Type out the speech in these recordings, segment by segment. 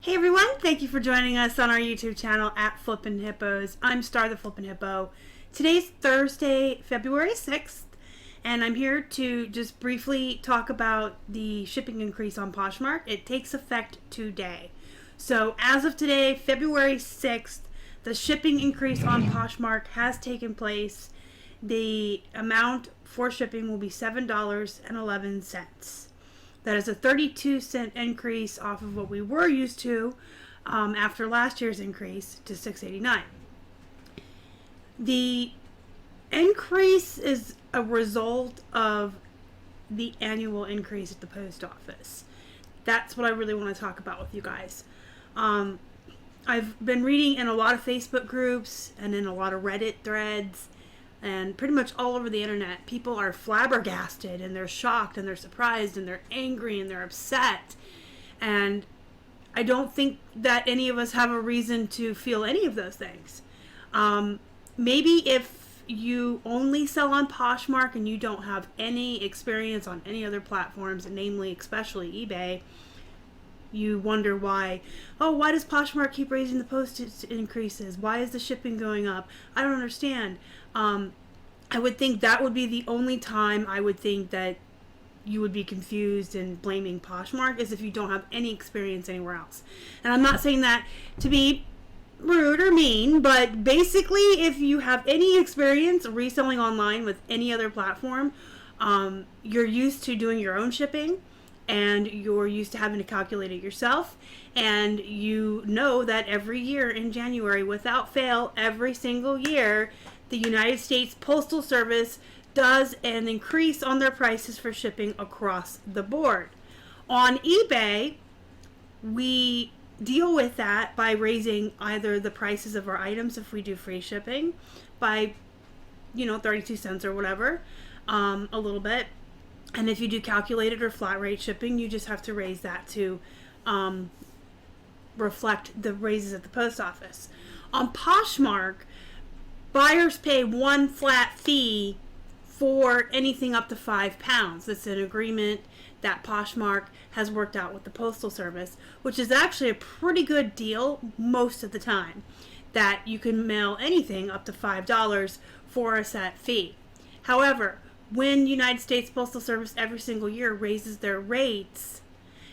Hey everyone, thank you for joining us on our YouTube channel at Flippin Hippos. I'm Star the Flippin Hippo. Today's Thursday, February 6th, and I'm here to just briefly talk about the shipping increase on Poshmark. It takes effect today. So as of today, February 6th, the shipping increase on Poshmark has taken place. The amount for shipping will be $7.11. That is a 32-cent increase off of what we were used to after last year's increase to $6.89. The increase is a result of the annual increase at the post office. That's what I really want to talk about with you guys. I've been reading in a lot of Facebook groups and in a lot of Reddit threads and pretty much all over the internet. People are flabbergasted and they're shocked and they're surprised and they're angry and they're upset. And I don't think that any of us have a reason to feel any of those things. Maybe if you only sell on Poshmark and you don't have any experience on any other platforms, and namely especially eBay, you wonder why does Poshmark keep raising the postage increases? Why is the shipping going up? I don't understand. I would think that would be the only time I would think that you would be confused and blaming Poshmark, is if you don't have any experience anywhere else. And I'm not saying that to be rude or mean, but basically if you have any experience reselling online with any other platform, you're used to doing your own shipping, and you're used to having to calculate it yourself, and you know that every year in January, without fail, every single year, the United States Postal Service does an increase on their prices for shipping across the board. On eBay, we deal with that by raising either the prices of our items if we do free shipping by 32 cents or whatever, a little bit. And if you do calculated or flat rate shipping, you just have to raise that to reflect the raises at the post office. On Poshmark, buyers pay one flat fee for anything up to £5. That's an agreement that Poshmark has worked out with the Postal Service, which is actually a pretty good deal most of the time, that you can mail anything up to $5 for a set fee. However, when United States Postal Service every single year raises their rates,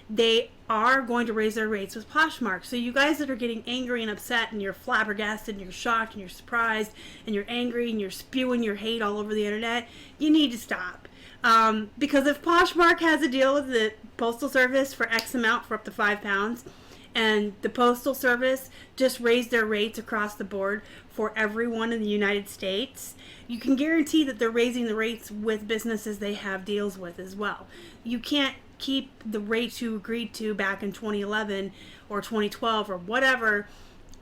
they are going to raise their rates with Poshmark. So you guys that are getting angry and upset and you're flabbergasted and you're shocked and you're surprised and you're angry and you're spewing your hate all over the internet, you need to stop. Because if Poshmark has a deal with the Postal Service for X amount for up to £5, and the Postal Service just raised their rates across the board for everyone in the United States, you can guarantee that they're raising the rates with businesses they have deals with as well. You can't keep the rates you agreed to back in 2011 or 2012 or whatever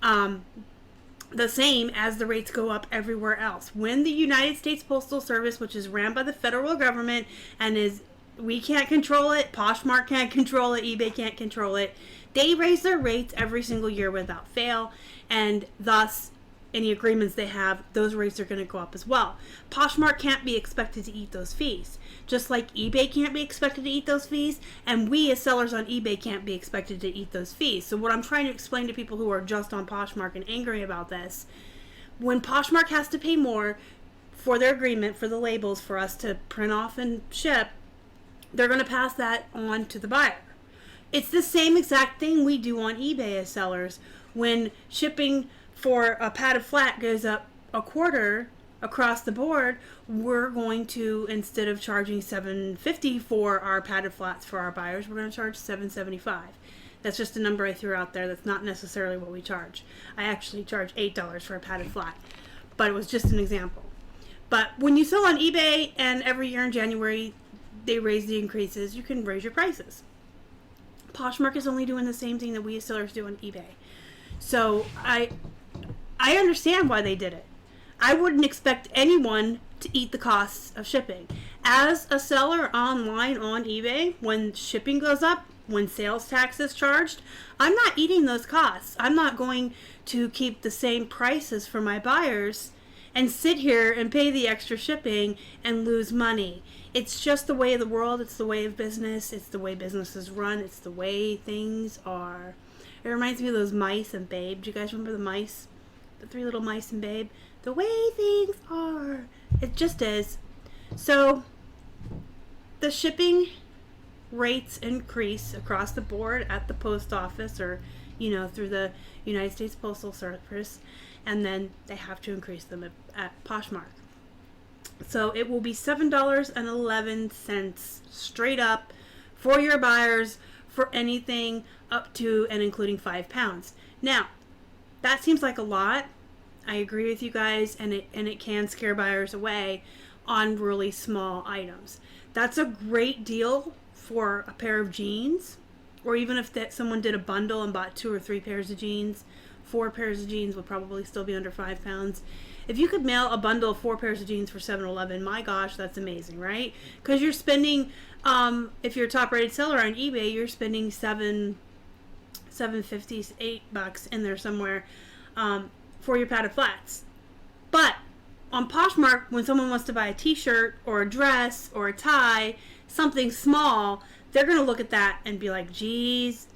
the same as the rates go up everywhere else. When the United States Postal Service, which is ran by the federal government and we can't control it, Poshmark can't control it, eBay can't control it, they raise their rates every single year without fail, and thus any agreements they have, those rates are going to go up as well. Poshmark can't be expected to eat those fees, just like eBay can't be expected to eat those fees, and we as sellers on eBay can't be expected to eat those fees. So what I'm trying to explain to people who are just on Poshmark and angry about this, when Poshmark has to pay more for their agreement for the labels for us to print off and ship, they're going to pass that on to the buyer. It's the same exact thing we do on eBay as sellers. When shipping for a padded flat goes up a quarter across the board, we're going to, instead of charging $7.50 for our padded flats for our buyers, we're going to charge $7.75. That's just a number I threw out there. That's not necessarily what we charge. I actually charge $8 for a padded flat, but it was just an example. But when you sell on eBay and every year in January they raise the increases, you can raise your prices. Poshmark is only doing the same thing that we as sellers do on eBay. So I understand why they did it. I wouldn't expect anyone to eat the costs of shipping. As a seller online on eBay, when shipping goes up, when sales tax is charged, I'm not eating those costs. I'm not going to keep the same prices for my buyers and sit here and pay the extra shipping and lose money. It's just the way of the world. It's the way of business. It's the way businesses run. It's the way things are. It reminds me of those mice and Babe. Do you guys remember the mice? The 3 little mice and Babe? The way things are. It just is. So, the shipping rates increase across the board at the post office or, through the United States Postal Service. And then they have to increase them at Poshmark. So it will be $7.11 straight up for your buyers for anything up to and including £5. Now, that seems like a lot. I agree with you guys, and it can scare buyers away on really small items. That's a great deal for a pair of jeans, or even if someone did a bundle and bought 2 or 3 pairs of jeans. 4 pairs of jeans would probably still be under £5. If you could mail a bundle of 4 pairs of jeans for $7.11, my gosh, that's amazing, right? Because you're spending, if you're a top-rated seller on eBay, you're spending $7.50, $8 in there somewhere for your padded flats. But on Poshmark, when someone wants to buy a t-shirt or a dress or a tie, something small, they're going to look at that and be like, geez,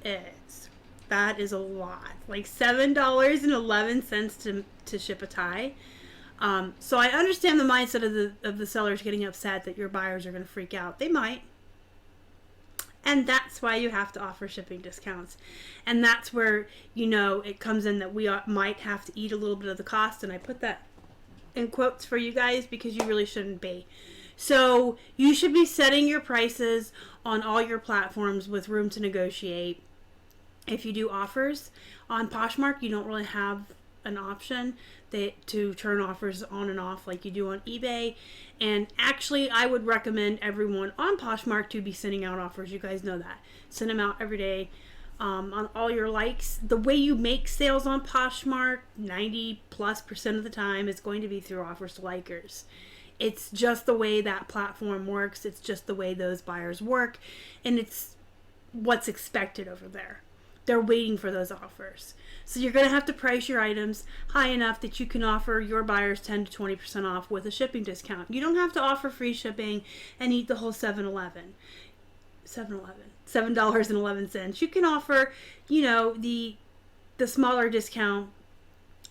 that is a lot. Like $7.11 to ship a tie. So I understand the mindset of the sellers getting upset that your buyers are going to freak out. They might. And that's why you have to offer shipping discounts. And that's where, it comes in that we might have to eat a little bit of the cost. And I put that in quotes for you guys because you really shouldn't be. So you should be setting your prices on all your platforms with room to negotiate. If you do offers on Poshmark, you don't really have an option to turn offers on and off like you do on eBay. And actually, I would recommend everyone on Poshmark to be sending out offers. You guys know that. Send them out every day on all your likes. The way you make sales on Poshmark, 90+% of the time, is going to be through offers to likers. It's just the way that platform works. It's just the way those buyers work. And it's what's expected over there. They're waiting for those offers. So you're going to have to price your items high enough that you can offer your buyers 10 to 20% off with a shipping discount. You don't have to offer free shipping and eat the whole $7.11. You can offer, the smaller discount.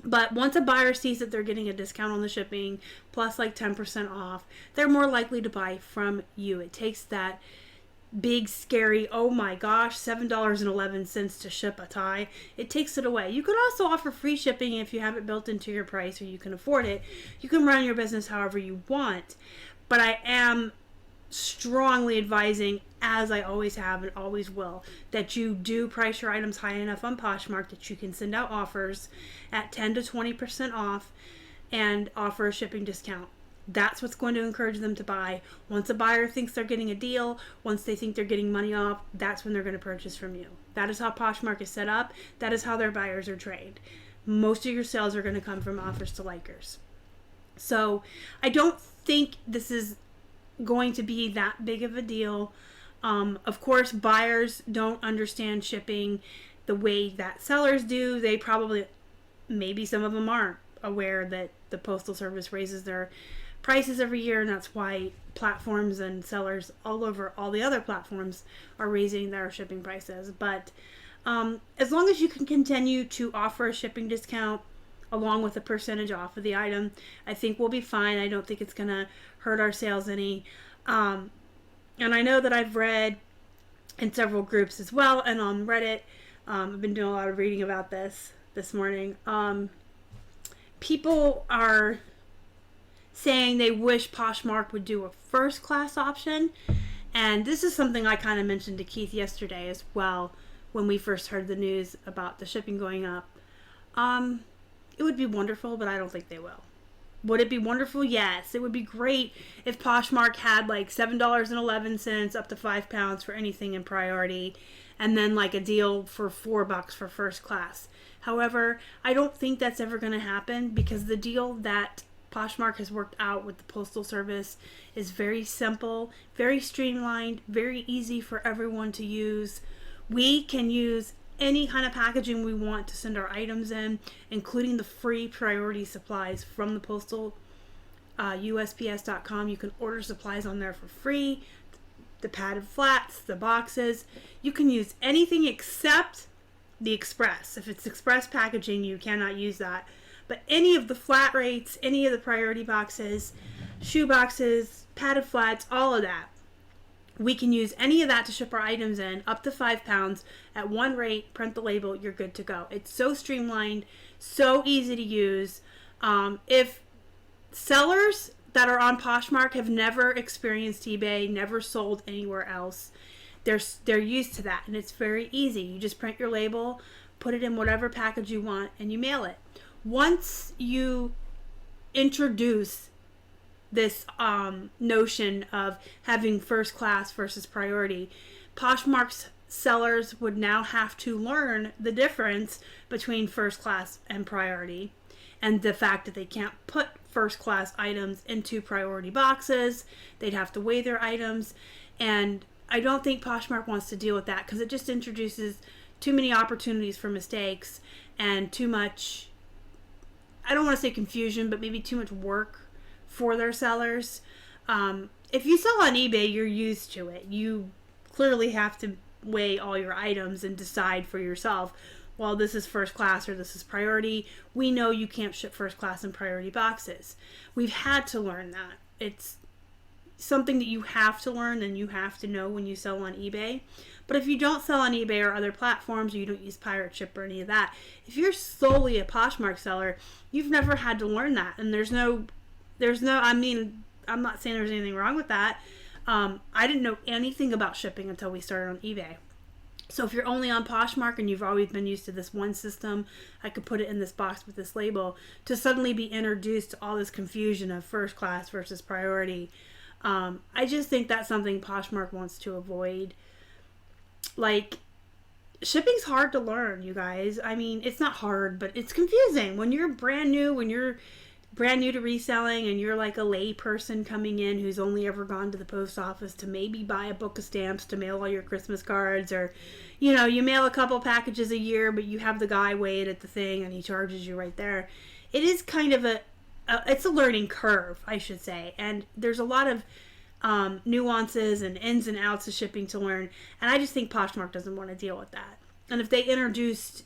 But once a buyer sees that they're getting a discount on the shipping plus like 10% off, they're more likely to buy from you. It takes that big scary, oh my gosh, $7.11 to ship a tie. It takes it away. You could also offer free shipping if you have it built into your price or you can afford it. You can run your business however you want. But I am strongly advising, as I always have and always will, that you do price your items high enough on Poshmark that you can send out offers at 10 to 20% off and offer a shipping discount. That's what's going to encourage them to buy. Once a buyer thinks they're getting a deal, once they think they're getting money off, that's when they're going to purchase from you. That is how Poshmark is set up. That is how their buyers are trained. Most of your sales are going to come from offers to likers. So I don't think this is going to be that big of a deal. Of course, buyers don't understand shipping the way that sellers do. They probably, maybe some of them aren't aware that the Postal Service raises their prices every year, and that's why platforms and sellers all over all the other platforms are raising their shipping prices. But as long as you can continue to offer a shipping discount along with a percentage off of the item, I think we'll be fine. I don't think it's going to hurt our sales any. And I know that I've read in several groups as well, and on Reddit, I've been doing a lot of reading about this morning. People are saying they wish Poshmark would do a first class option. And this is something I kind of mentioned to Keith yesterday as well when we first heard the news about the shipping going up. It would be wonderful, but I don't think they will. Would it be wonderful? Yes. It would be great if Poshmark had like $7.11 up to £5 for anything in priority, and then like a deal for $4 for first class. However, I don't think that's ever going to happen because the deal that Poshmark has worked out with the Postal Service is very simple, very streamlined, very easy for everyone to use. We can use any kind of packaging we want to send our items in, including the free priority supplies from the postal, USPS.com. You can order supplies on there for free, the padded flats, the boxes. You can use anything except the express. If it's express packaging, you cannot use that. But any of the flat rates, any of the priority boxes, shoe boxes, padded flats, all of that, we can use any of that to ship our items in up to 5 pounds at one rate, print the label, you're good to go. It's so streamlined, so easy to use. If sellers that are on Poshmark have never experienced eBay, never sold anywhere else, they're used to that, and it's very easy. You just print your label, put it in whatever package you want, and you mail it. Once you introduce this notion of having first class versus priority, Poshmark's sellers would now have to learn the difference between first class and priority, and the fact that they can't put first class items into priority boxes. They'd have to weigh their items, and I don't think Poshmark wants to deal with that, because it just introduces too many opportunities for mistakes and too much, I don't want to say confusion, but maybe too much work for their sellers. If you sell on eBay, you're used to it. You clearly have to weigh all your items and decide for yourself, well, this is first class or this is priority. We know you can't ship first class and priority boxes. We've had to learn that. It's something that you have to learn and you have to know when you sell on eBay. But if you don't sell on eBay or other platforms, or you don't use pirate ship or any of that, if you're solely a Poshmark seller, you've never had to learn that. And there's no, I mean, I'm not saying there's anything wrong with that. I didn't know anything about shipping until we started on eBay. So if you're only on Poshmark and you've always been used to this one system, I could put it in this box with this label, to suddenly be introduced to all this confusion of first class versus priority, I just think that's something Poshmark wants to avoid. Like, shipping's hard to learn, you guys. I mean, it's not hard, but it's confusing. When you're brand new to reselling, and you're like a lay person coming in who's only ever gone to the post office to maybe buy a book of stamps to mail all your Christmas cards, or, you know, you mail a couple packages a year, but you have the guy weigh it at the thing and he charges you right there. It is kind of it's a learning curve, I should say. And there's a lot of nuances and ins and outs of shipping to learn. And I just think Poshmark doesn't want to deal with that. And if they introduced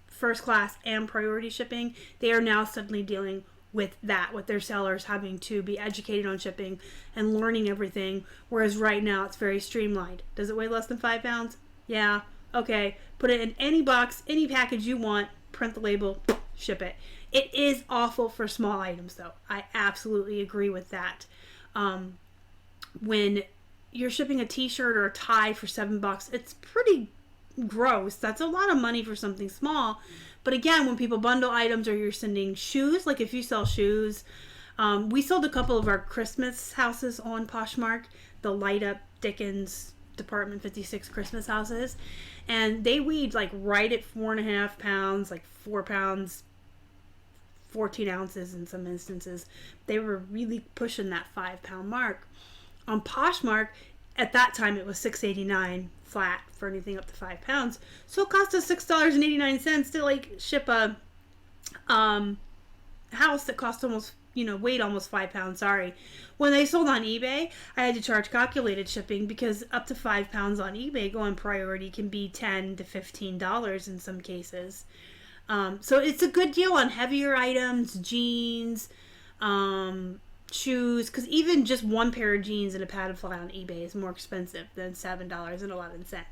first class and priority shipping, they are now suddenly dealing with that, with their sellers having to be educated on shipping and learning everything, whereas right now it's very streamlined. Does it weigh less than 5 pounds? Yeah. Okay. Put it in any box, any package you want, print the label, ship it. It is awful for small items, though. I absolutely agree with that. When you're shipping a t-shirt or a tie for $7, it's pretty gross. That's a lot of money for something small. But again, when people bundle items, or you're sending shoes, like if you sell shoes, we sold a couple of our Christmas houses on Poshmark, the light up Dickens Department 56 Christmas houses, and they weighed like right at 4.5 pounds, like 4 pounds 14 ounces in some instances. They were really pushing that 5 pound mark. On Poshmark, at that time, it was $6.89 flat for anything up to 5 pounds. So it cost us $6.89 to like ship a house that cost almost, weighed almost 5 pounds. Sorry. When they sold on eBay, I had to charge calculated shipping, because up to 5 pounds on eBay going priority can be $10 to $15 in some cases. So it's a good deal on heavier items, jeans, shoes, because even just one pair of jeans and a padded flat on eBay is more expensive than $7.11.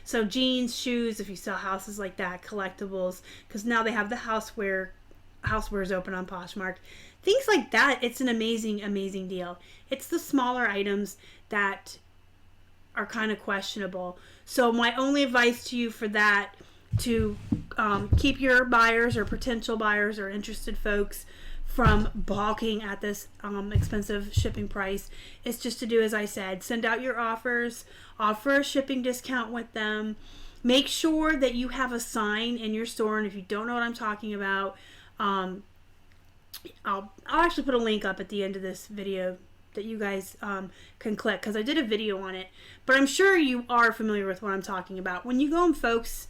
So jeans, shoes, if you sell houses like that, collectibles, because now they have the housewares open on Poshmark, things like that. It's an amazing, amazing deal. It's the smaller items that are kind of questionable. So my only advice to you for that, to keep your buyers or potential buyers or interested folks from balking at this expensive shipping price, is just to do as I said. Send out your offers, offer a shipping discount with them. Make sure that you have a sign in your store, and if you don't know what I'm talking about, I'll actually put a link up at the end of this video that you guys can click, because I did a video on it, but I'm sure you are familiar with what I'm talking about. When you go in folks'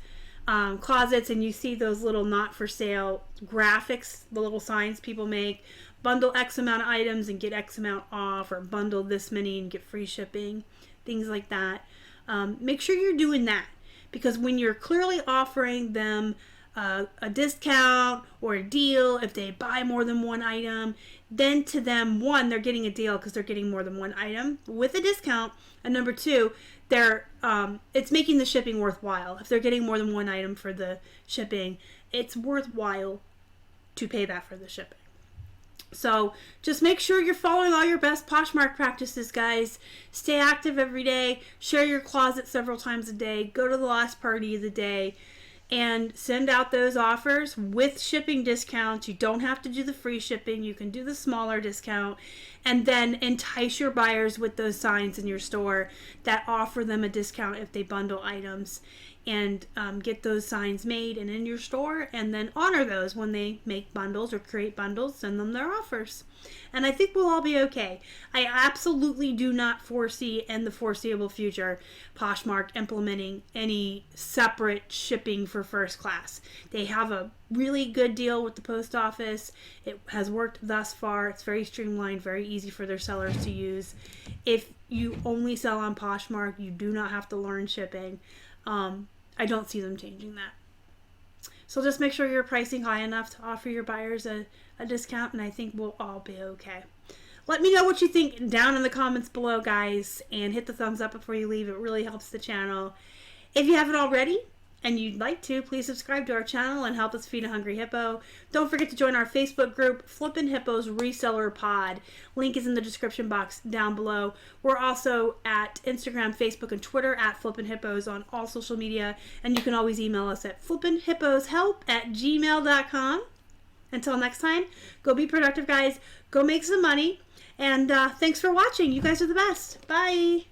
closets and you see those little not for sale graphics, the little signs people make, bundle X amount of items and get X amount off, or bundle this many and get free shipping, things like that. Make sure you're doing that, Because when you're clearly offering them a discount or a deal if they buy more than one item, then to them, one, they're getting a deal because they're getting more than one item with a discount, and number two, they're it's making the shipping worthwhile. If they're getting more than one item for the shipping, it's worthwhile to pay that for the shipping. So just make sure you're following all your best Poshmark practices, guys. Stay active every day. Share your closet several times a day. Go to the last party of the day. And send out those offers with shipping discounts. You don't have to do the free shipping. You can do the smaller discount. And then entice your buyers with those signs in your store that offer them a discount if they bundle items. And get those signs made and in your store. And then honor those when they make bundles or create bundles. Send them their offers. And I think we'll all be okay. I absolutely do not foresee in the foreseeable future Poshmark implementing any separate shipping for first class. They have a really good deal with the post office. It has worked thus far. It's very streamlined, very easy for their sellers to use. If you only sell on Poshmark, you do not have to learn shipping. I don't see them changing that. So just make sure you're pricing high enough to offer your buyers a discount, and I think we'll all be okay. Let me know what you think down in the comments below, guys, and hit the thumbs up before you leave. It really helps the channel. If you haven't already, and you'd like to, please subscribe to our channel and help us feed a hungry hippo. Don't forget to join our Facebook group, Flippin' Hippos Reseller Pod. Link is in the description box down below. We're also at Instagram, Facebook, and Twitter at Flippin' Hippos on all social media. And you can always email us at flippinhipposhelp@gmail.com. Until next time, go be productive, guys. Go make some money. And thanks for watching. You guys are the best. Bye.